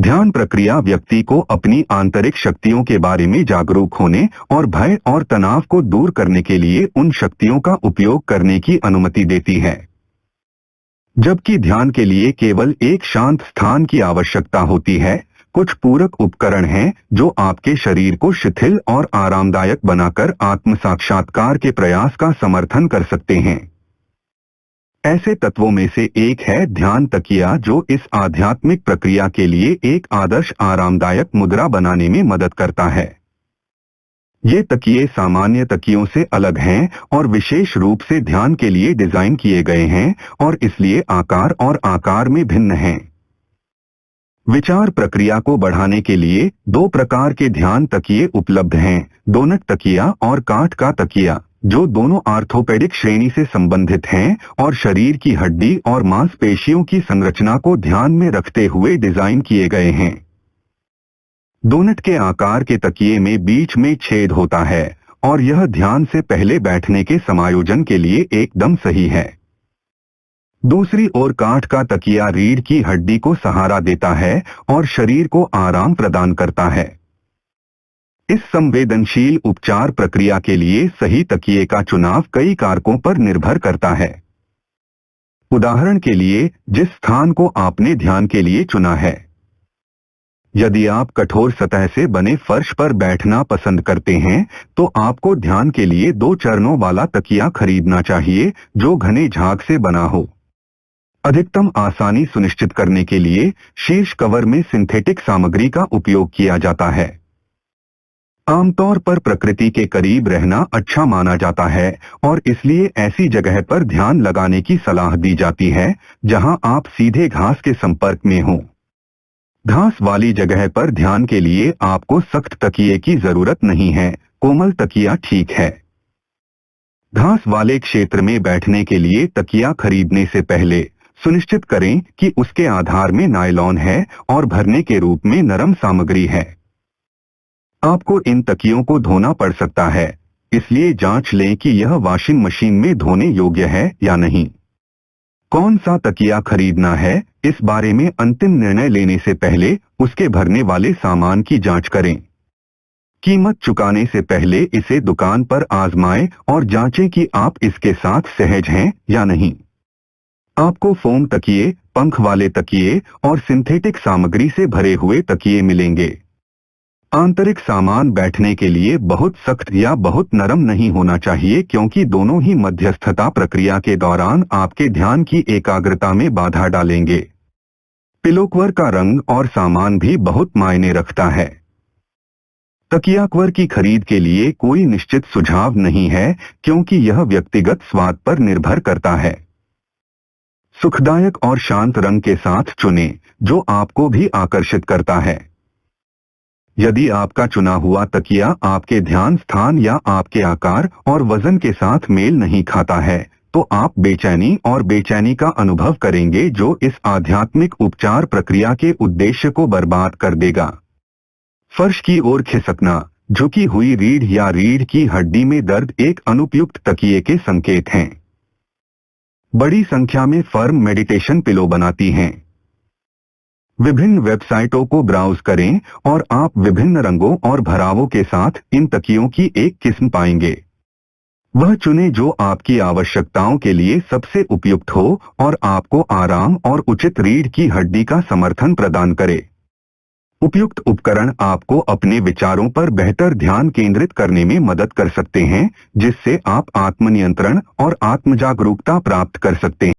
ध्यान प्रक्रिया व्यक्ति को अपनी आंतरिक शक्तियों के बारे में जागरूक होने और भय और तनाव को दूर करने के लिए उन शक्तियों का उपयोग करने की अनुमति देती है। जबकि ध्यान के लिए केवल एक शांत स्थान की आवश्यकता होती है, कुछ पूरक उपकरण हैं जो आपके शरीर को शिथिल और आरामदायक बनाकर आत्म साक्षात्कार के प्रयास का समर्थन कर सकते हैं। ऐसे तत्वों में से एक है ध्यान तकिया, जो इस आध्यात्मिक प्रक्रिया के लिए एक आदर्श आरामदायक मुद्रा बनाने में मदद करता है। ये तकिए सामान्य तकियों से अलग हैं और विशेष रूप से ध्यान के लिए डिजाइन किए गए हैं और इसलिए आकार में भिन्न हैं। विचार प्रक्रिया को बढ़ाने के लिए 2 प्रकार के ध्यान तकिए उपलब्ध हैं, डोनट तकिया और काठ का तकिया, जो दोनों आर्थोपेडिक श्रेणी से संबंधित हैं और शरीर की हड्डी और मांसपेशियों की संरचना को ध्यान में रखते हुए डिजाइन किए गए हैं। डोनट के आकार के तकिए में बीच में छेद होता है और यह ध्यान से पहले बैठने के समायोजन के लिए एकदम सही है। दूसरी ओर काठ का तकिया रीढ़ की हड्डी को सहारा देता है और शरीर को आराम प्रदान करता है। इस संवेदनशील उपचार प्रक्रिया के लिए सही तकिए का चुनाव कई कारकों पर निर्भर करता है। उदाहरण के लिए, जिस स्थान को आपने ध्यान के लिए चुना है। यदि आप कठोर सतह से बने फर्श पर बैठना पसंद करते हैं, तो आपको ध्यान के लिए 2 चरणों वाला तकिया खरीदना चाहिए जो घने झाग से बना हो। अधिकतम आसानी सुनिश्चित करने के लिए शीर्ष कवर में सिंथेटिक सामग्री का उपयोग किया जाता है। आमतौर पर प्रकृति के करीब रहना अच्छा माना जाता है और इसलिए ऐसी जगह पर ध्यान लगाने की सलाह दी जाती है जहां आप सीधे घास के संपर्क में हों। घास वाली जगह पर ध्यान के लिए आपको सख्त तकिए की जरूरत नहीं है, कोमल तकिया ठीक है। घास वाले क्षेत्र में बैठने के लिए तकिया खरीदने से पहले सुनिश्चित करें कि उसके आधार में नायलॉन है और भरने के रूप में नरम सामग्री है। आपको इन तकियों को धोना पड़ सकता है, इसलिए जांच लें कि यह वॉशिंग मशीन में धोने योग्य है या नहीं। कौन सा तकिया खरीदना है, इस बारे में अंतिम निर्णय लेने से पहले उसके भरने वाले सामान की जांच करें। कीमत चुकाने से पहले इसे दुकान पर आजमाएं और जांचें कि आप इसके साथ सहज हैं या नहीं। आपको फोम तकिए, पंख वाले तकिए और सिंथेटिक सामग्री से भरे हुए तकिए मिलेंगे। आंतरिक सामान बैठने के लिए बहुत सख्त या बहुत नरम नहीं होना चाहिए, क्योंकि दोनों ही मध्यस्थता प्रक्रिया के दौरान आपके ध्यान की एकाग्रता में बाधा डालेंगे। पिलोकवर का रंग और सामान भी बहुत मायने रखता है। तकिया कवर की खरीद के लिए कोई निश्चित सुझाव नहीं है, क्योंकि यह व्यक्तिगत स्वाद पर निर्भर करता है। सुखदायक और शांत रंग के साथ चुनें, जो आपको भी आकर्षित करता है। यदि आपका चुना हुआ तकिया आपके ध्यान स्थान या आपके आकार और वजन के साथ मेल नहीं खाता है, तो आप बेचैनी का अनुभव करेंगे, जो इस आध्यात्मिक उपचार प्रक्रिया के उद्देश्य को बर्बाद कर देगा। फर्श की ओर खिसकना, झुकी हुई रीढ़ या रीढ़ की हड्डी में दर्द एक अनुपयुक्त तकिए के संकेत हैं। बड़ी संख्या में फर्म मेडिटेशन पिलो बनाती हैं। विभिन्न वेबसाइटों को ब्राउज करें और आप विभिन्न रंगों और भरावों के साथ इन तकियों की एक किस्म पाएंगे। वह चुनें जो आपकी आवश्यकताओं के लिए सबसे उपयुक्त हो और आपको आराम और उचित रीढ़ की हड्डी का समर्थन प्रदान करे। उपयुक्त उपकरण आपको अपने विचारों पर बेहतर ध्यान केंद्रित करने में मदद कर सकते हैं, जिससे आप आत्मनियंत्रण और आत्मजागरूकता प्राप्त कर सकते हैं।